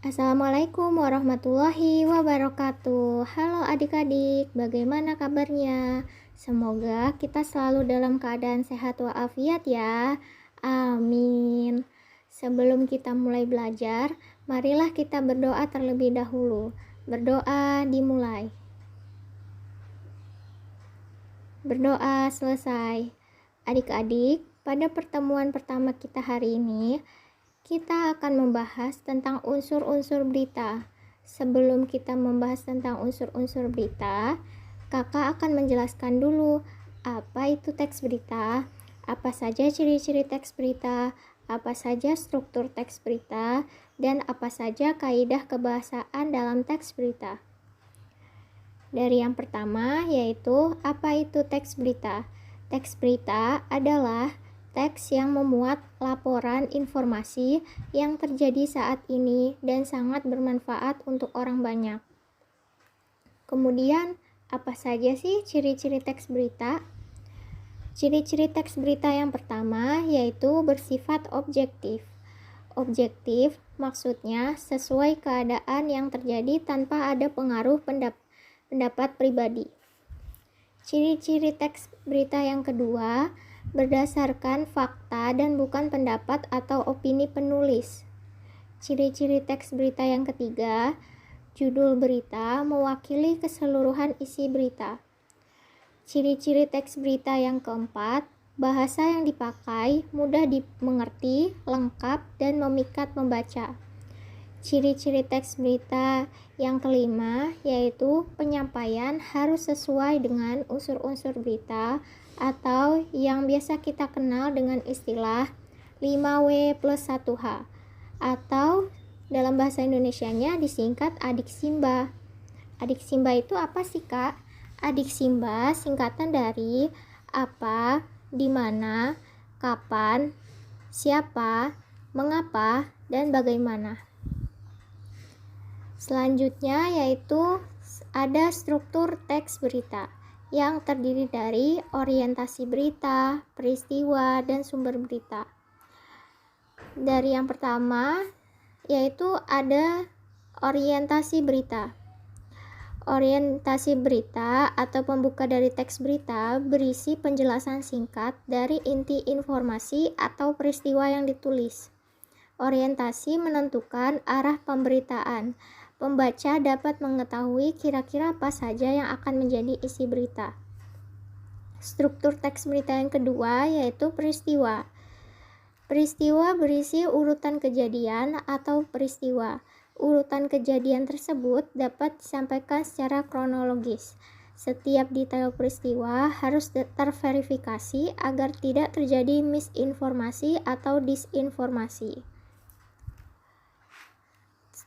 Assalamualaikum warahmatullahi wabarakatuh. Halo adik-adik, bagaimana kabarnya? Semoga kita selalu dalam keadaan sehat walafiat ya. Amin. Sebelum kita mulai belajar, marilah kita berdoa terlebih dahulu. Berdoa dimulai. Berdoa selesai. Adik-adik, pada pertemuan pertama kita hari ini, kita akan membahas tentang unsur-unsur berita. Sebelum kita membahas tentang unsur-unsur berita, kakak akan menjelaskan dulu apa itu teks berita, apa saja ciri-ciri teks berita, apa saja struktur teks berita, dan apa saja kaidah kebahasaan dalam teks berita. Dari yang pertama yaitu apa itu teks berita. Teks berita adalah teks yang memuat laporan informasi yang terjadi saat ini dan sangat bermanfaat untuk orang banyak. Kemudian, apa saja sih ciri-ciri teks berita? Ciri-ciri teks berita yang pertama yaitu bersifat objektif. Objektif maksudnya sesuai keadaan yang terjadi tanpa ada pengaruh pendapat pribadi. Ciri-ciri teks berita yang kedua berdasarkan fakta dan bukan pendapat atau opini penulis. Ciri-ciri teks berita yang ketiga, judul berita mewakili keseluruhan isi berita. Ciri-ciri teks berita yang keempat, bahasa yang dipakai mudah dimengerti, lengkap, dan memikat membaca. Ciri-ciri teks berita yang kelima yaitu penyampaian harus sesuai dengan unsur-unsur berita atau yang biasa kita kenal dengan istilah 5W plus 1H atau dalam bahasa Indonesianya disingkat Adik Simba. Adik Simba itu apa sih Kak? Adik Simba singkatan dari apa, di mana, kapan, siapa, mengapa, dan bagaimana. Selanjutnya yaitu ada struktur teks berita yang terdiri dari orientasi berita, peristiwa, dan sumber berita. Dari yang pertama yaitu ada orientasi berita. Orientasi berita atau pembuka dari teks berita berisi penjelasan singkat dari inti informasi atau peristiwa yang ditulis. Orientasi menentukan arah pemberitaan. Pembaca dapat mengetahui kira-kira apa saja yang akan menjadi isi berita. Struktur teks berita yang kedua yaitu peristiwa. Peristiwa berisi urutan kejadian atau peristiwa. Urutan kejadian tersebut dapat disampaikan secara kronologis. Setiap detail peristiwa harus terverifikasi agar tidak terjadi misinformasi atau disinformasi.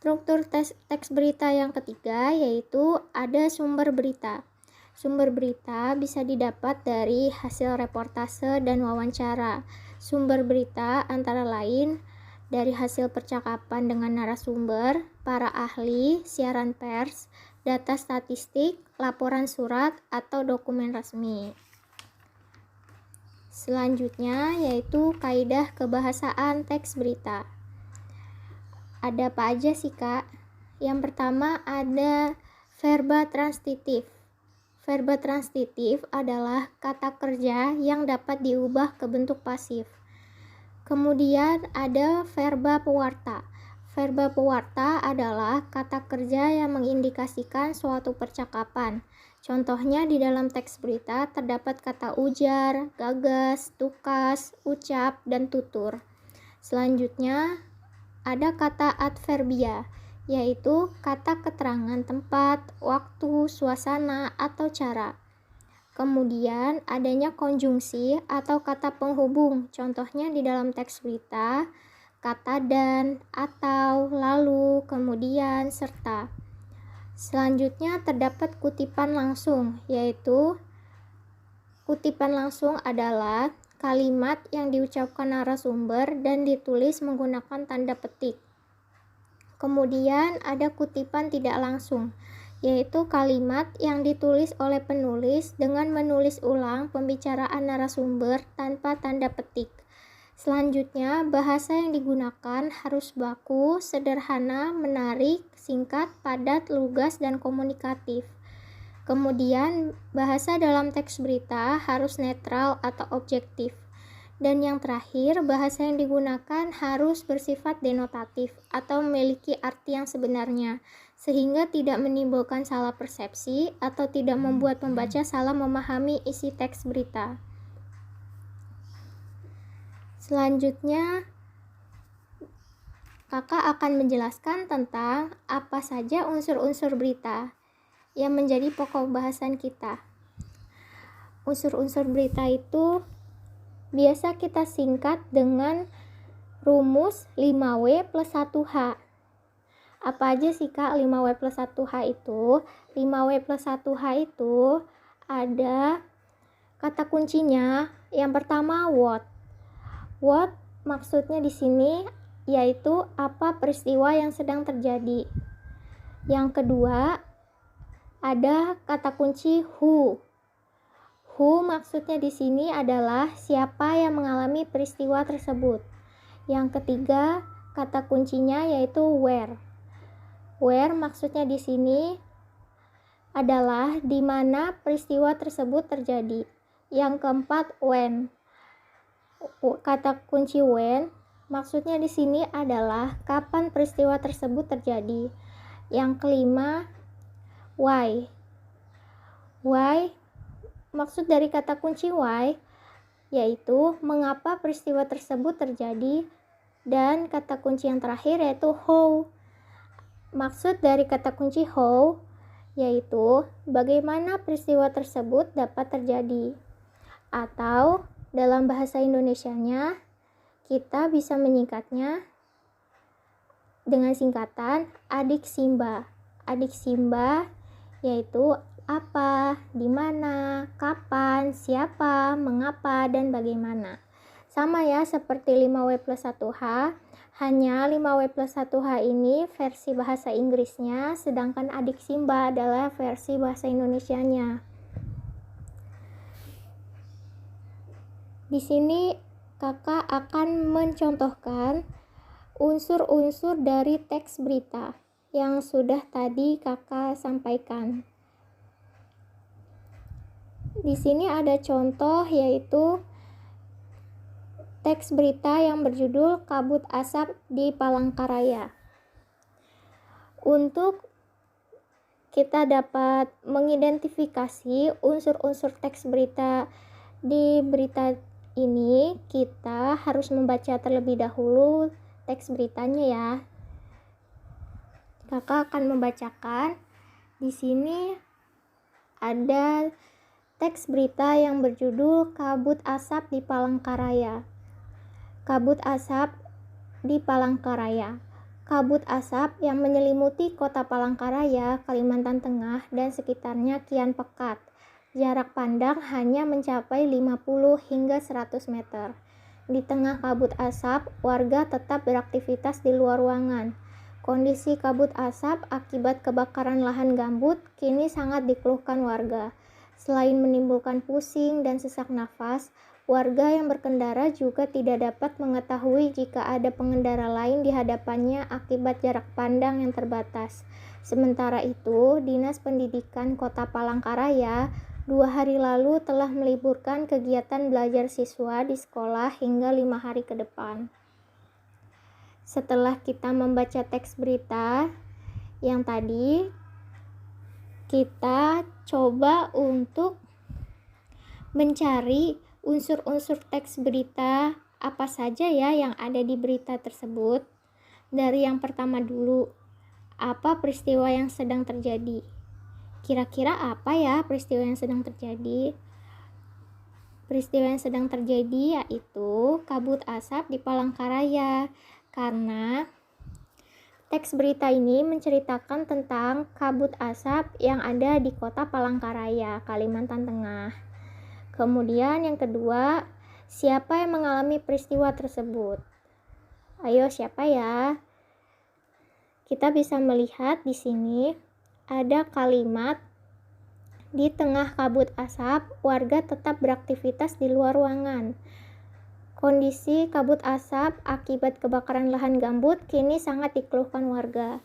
Struktur teks berita yang ketiga yaitu ada sumber berita. Sumber berita bisa didapat dari hasil reportase dan wawancara. Sumber berita antara lain dari hasil percakapan dengan narasumber, para ahli, siaran pers, data statistik, laporan surat, atau dokumen resmi. Selanjutnya yaitu kaidah kebahasaan teks berita. Ada apa aja sih Kak? Yang pertama ada verba transitif. Verba transitif adalah kata kerja yang dapat diubah ke bentuk pasif. Kemudian ada verba pewarta. Verba pewarta adalah kata kerja yang mengindikasikan suatu percakapan. Contohnya di dalam teks berita terdapat kata ujar, gagas, tukas, ucap, dan tutur. Selanjutnya ada kata adverbia, yaitu kata keterangan tempat, waktu, suasana, atau cara. Kemudian adanya konjungsi atau kata penghubung, contohnya di dalam teks berita, kata dan, atau, lalu, kemudian, serta. Selanjutnya terdapat kutipan langsung, yaitu kutipan langsung adalah kalimat yang diucapkan narasumber dan ditulis menggunakan tanda petik. Kemudian ada kutipan tidak langsung, yaitu kalimat yang ditulis oleh penulis dengan menulis ulang pembicaraan narasumber tanpa tanda petik. Selanjutnya, bahasa yang digunakan harus baku, sederhana, menarik, singkat, padat, lugas, dan komunikatif. Kemudian, bahasa dalam teks berita harus netral atau objektif. Dan yang terakhir, bahasa yang digunakan harus bersifat denotatif atau memiliki arti yang sebenarnya, sehingga tidak menimbulkan salah persepsi atau tidak membuat pembaca salah memahami isi teks berita. Selanjutnya, kakak akan menjelaskan tentang apa saja unsur-unsur berita yang menjadi pokok bahasan kita. Unsur-unsur berita itu biasa kita singkat dengan rumus 5W plus 1H. Apa aja sih Kak 5W plus 1H itu? 5W plus 1H itu ada kata kuncinya. Yang pertama what. What maksudnya di sini yaitu apa peristiwa yang sedang terjadi. Yang kedua ada kata kunci who. Who maksudnya di sini adalah siapa yang mengalami peristiwa tersebut. Yang ketiga, kata kuncinya yaitu where. Where maksudnya di sini adalah di mana peristiwa tersebut terjadi. Yang keempat, when. Kata kunci when maksudnya di sini adalah kapan peristiwa tersebut terjadi. Yang kelima, why. Why maksud dari kata kunci why yaitu mengapa peristiwa tersebut terjadi, dan kata kunci yang terakhir yaitu how. Maksud dari kata kunci how yaitu bagaimana peristiwa tersebut dapat terjadi. Atau dalam bahasa Indonesianya kita bisa menyingkatnya dengan singkatan adik Simba. Adik Simba yaitu apa, di mana, kapan, siapa, mengapa, dan bagaimana. Sama ya seperti 5W plus 1H, hanya 5W plus 1H ini versi bahasa Inggrisnya, sedangkan adik Simba adalah versi bahasa Indonesianya. Di sini kakak akan mencontohkan unsur-unsur dari teks berita yang sudah tadi kakak sampaikan. Di sini ada contoh yaitu teks berita yang berjudul Kabut Asap di Palangkaraya. Untuk kita dapat mengidentifikasi unsur-unsur teks berita di berita ini, kita harus membaca terlebih dahulu teks beritanya ya. Kakak akan membacakan. Di sini ada teks berita yang berjudul Kabut Asap di Palangkaraya. Kabut asap di Palangkaraya. Kabut asap yang menyelimuti kota Palangkaraya, Kalimantan Tengah dan sekitarnya kian pekat. Jarak pandang hanya mencapai 50 hingga 100 meter. Di tengah kabut asap, warga tetap beraktivitas di luar ruangan. Kondisi kabut asap akibat kebakaran lahan gambut kini sangat dikeluhkan warga. Selain menimbulkan pusing dan sesak nafas, warga yang berkendara juga tidak dapat mengetahui jika ada pengendara lain di hadapannya akibat jarak pandang yang terbatas. Sementara itu, Dinas Pendidikan Kota Palangkaraya 2 hari lalu telah meliburkan kegiatan belajar siswa di sekolah hingga 5 hari ke depan. Setelah kita membaca teks berita yang tadi, kita coba untuk mencari unsur-unsur teks berita apa saja ya yang ada di berita tersebut. Dari yang pertama dulu, apa peristiwa yang sedang terjadi? Kira-kira apa ya peristiwa yang sedang terjadi? Peristiwa yang sedang terjadi yaitu kabut asap di Palangkaraya, karena teks berita ini menceritakan tentang kabut asap yang ada di kota Palangkaraya, Kalimantan Tengah. Kemudian yang kedua, siapa yang mengalami peristiwa tersebut? Ayo, siapa ya? Kita bisa melihat di sini ada kalimat, di tengah kabut asap, warga tetap beraktivitas di luar ruangan. Kondisi kabut asap akibat kebakaran lahan gambut kini sangat dikeluhkan warga.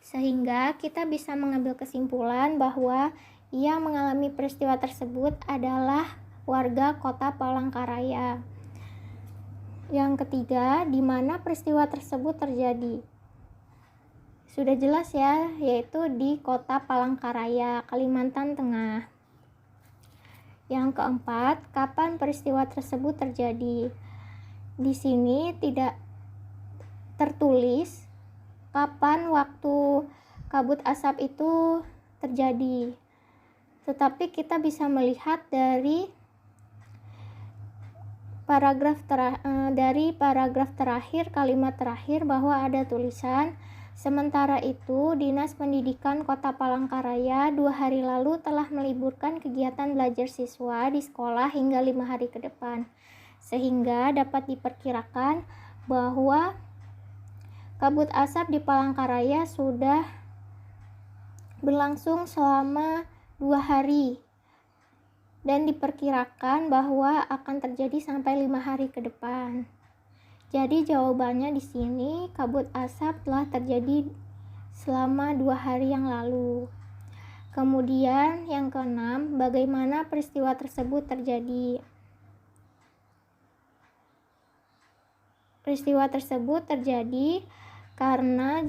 Sehingga kita bisa mengambil kesimpulan bahwa yang mengalami peristiwa tersebut adalah warga Kota Palangkaraya. Yang ketiga, di mana peristiwa tersebut terjadi? Sudah jelas ya, yaitu di Kota Palangkaraya, Kalimantan Tengah. Yang keempat, kapan peristiwa tersebut terjadi? Di sini tidak tertulis kapan waktu kabut asap itu terjadi, tetapi kita bisa melihat dari paragraf terakhir, kalimat terakhir, bahwa ada tulisan, sementara itu Dinas Pendidikan Kota Palangkaraya 2 hari lalu telah meliburkan kegiatan belajar siswa di sekolah hingga 5 hari ke depan, sehingga dapat diperkirakan bahwa kabut asap di Palangkaraya sudah berlangsung selama 2 hari dan diperkirakan bahwa akan terjadi sampai 5 hari ke depan. Jadi jawabannya di sini kabut asap telah terjadi selama 2 hari yang lalu. Kemudian yang keenam, bagaimana peristiwa tersebut terjadi? Peristiwa tersebut terjadi karena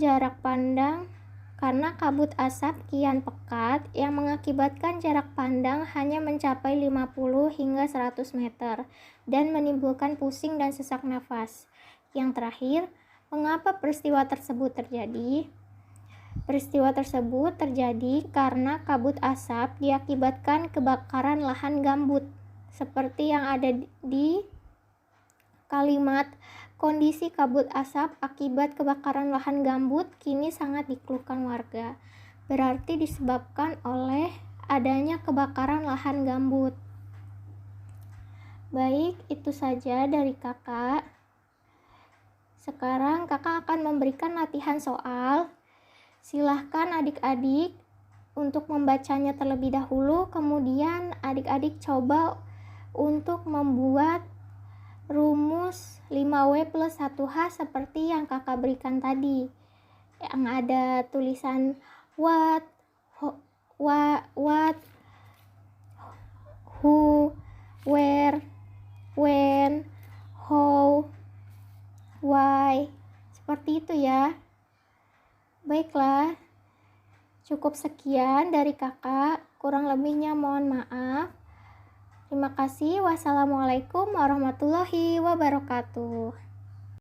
kabut asap kian pekat yang mengakibatkan jarak pandang hanya mencapai 50 hingga 100 meter dan menimbulkan pusing dan sesak nafas. Yang terakhir, mengapa peristiwa tersebut terjadi? Peristiwa tersebut terjadi karena kabut asap diakibatkan kebakaran lahan gambut, seperti yang ada di kalimat kondisi kabut asap akibat kebakaran lahan gambut kini sangat dikeluhkan warga. Berarti disebabkan oleh adanya kebakaran lahan gambut. Baik, itu saja dari kakak. Sekarang kakak akan memberikan latihan soal. Silahkan adik-adik untuk membacanya terlebih dahulu, kemudian adik-adik coba untuk membuat rumus 5W plus 1H seperti yang kakak berikan tadi, yang ada tulisan what, who, where, when, how, why, seperti itu ya. Baiklah, cukup sekian dari kakak, kurang lebihnya mohon maaf. Terima kasih. Wassalamualaikum warahmatullahi wabarakatuh.